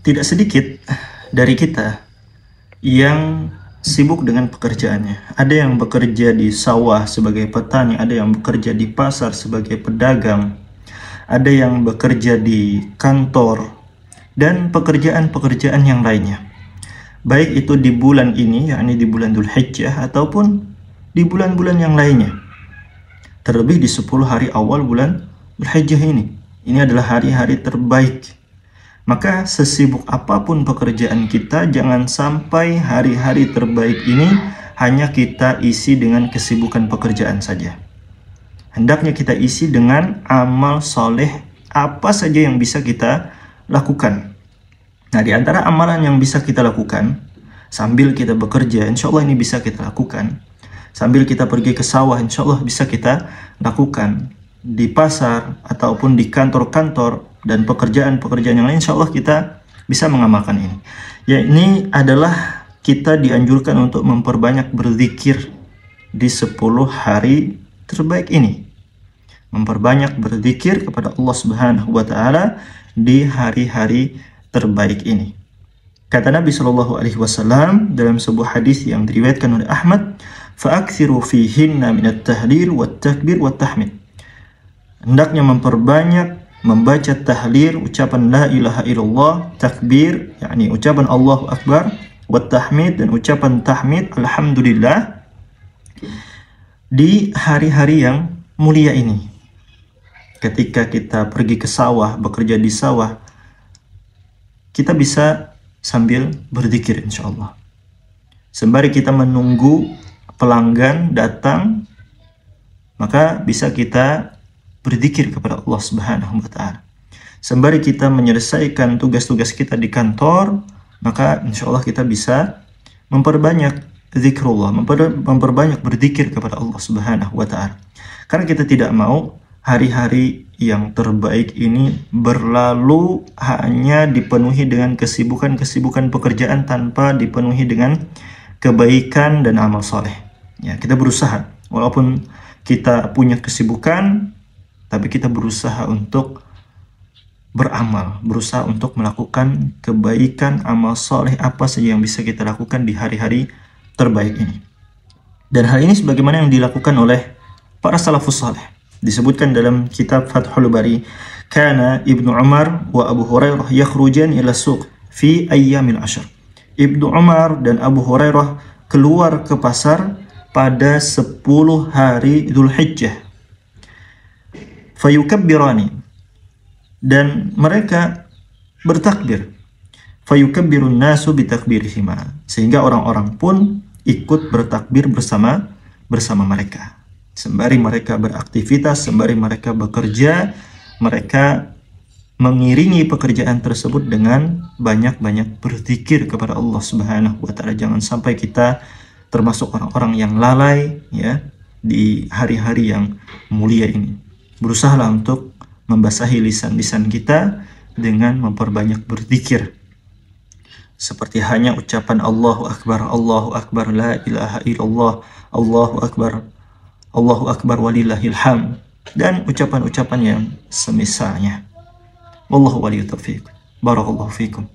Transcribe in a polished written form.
Tidak sedikit dari kita yang sibuk dengan pekerjaannya. Ada yang bekerja di sawah sebagai petani, ada yang bekerja di pasar sebagai pedagang, ada yang bekerja di kantor, dan pekerjaan-pekerjaan yang lainnya. Baik itu di bulan ini, yakni di bulan Dzulhijjah, ataupun di bulan-bulan yang lainnya. Terlebih di 10 hari awal bulan Dzulhijjah ini. Ini adalah hari-hari terbaik. Maka sesibuk apapun pekerjaan kita, jangan sampai hari-hari terbaik ini hanya kita isi dengan kesibukan pekerjaan saja. Hendaknya kita isi dengan amal soleh apa saja yang bisa kita lakukan. Nah, di antara amalan yang bisa kita lakukan sambil kita bekerja, insya Allah ini bisa kita lakukan. Sambil kita pergi ke sawah, insya Allah bisa kita lakukan. Di pasar ataupun di kantor-kantor dan pekerjaan-pekerjaan yang lain, insya Allah kita bisa mengamalkan ini. Ya, ini adalah kita dianjurkan untuk memperbanyak berzikir di 10 hari terbaik ini. Memperbanyak berzikir kepada Allah Subhanahu wa Ta'ala di hari-hari terbaik ini. Kata Nabi Shallallahu Alaihi Wasallam dalam sebuah hadis yang diriwayatkan oleh Ahmad, "Fa'akthiru fihinna minat tahlil wat takbir wat tahmid." Hendaknya memperbanyak membaca tahlil, ucapan la ilaha illallah, takbir, yakni ucapan Allahu Akbar, wat tahmid, dan ucapan tahmid alhamdulillah di hari-hari yang mulia ini. Ketika kita pergi ke sawah, bekerja di sawah, kita bisa sambil berzikir insya Allah. Sembari kita menunggu pelanggan datang, maka bisa kita berzikir kepada Allah Subhanahu wa Ta'ala. Sembari kita menyelesaikan tugas-tugas kita di kantor, maka insya Allah kita bisa memperbanyak zikrullah, memperbanyak berzikir kepada Allah Subhanahu wa Ta'ala. Karena kita tidak mau hari-hari yang terbaik ini berlalu hanya dipenuhi dengan kesibukan-kesibukan pekerjaan tanpa dipenuhi dengan kebaikan dan amal soleh. Ya, kita berusaha, walaupun kita punya kesibukan, tapi kita berusaha untuk beramal, berusaha untuk melakukan kebaikan, amal soleh apa saja yang bisa kita lakukan di hari-hari terbaik ini. Dan hal ini sebagaimana yang dilakukan oleh para salafus saleh. Disebutkan dalam kitab Fathul Bari, "Kana Ibnu Umar wa Abu Hurairah yakhrujan ila suq fi ayyamil ashr." Ibnu Umar dan Abu Hurairah keluar ke pasar pada 10 hari Dzulhijjah. Fayukabbirani, dan mereka bertakbir. Fayukabbirun nasu bitakbirihima, sehingga orang-orang pun ikut bertakbir bersama mereka. Sembari mereka beraktivitas, sembari mereka bekerja, mereka mengiringi pekerjaan tersebut dengan banyak-banyak berzikir kepada Allah Subhanahu wa Ta'ala. Jangan sampai kita termasuk orang-orang yang lalai ya di hari-hari yang mulia ini. Berusahalah untuk membasahi lisan-lisan kita dengan memperbanyak berzikir. Seperti hanya ucapan Allahu Akbar, la ilaha illallah, Allahu Akbar walillahil hamd, dan ucapan-ucapan yang semisalnya. Wallahu waliyut taufiq. Barakallahu fikum.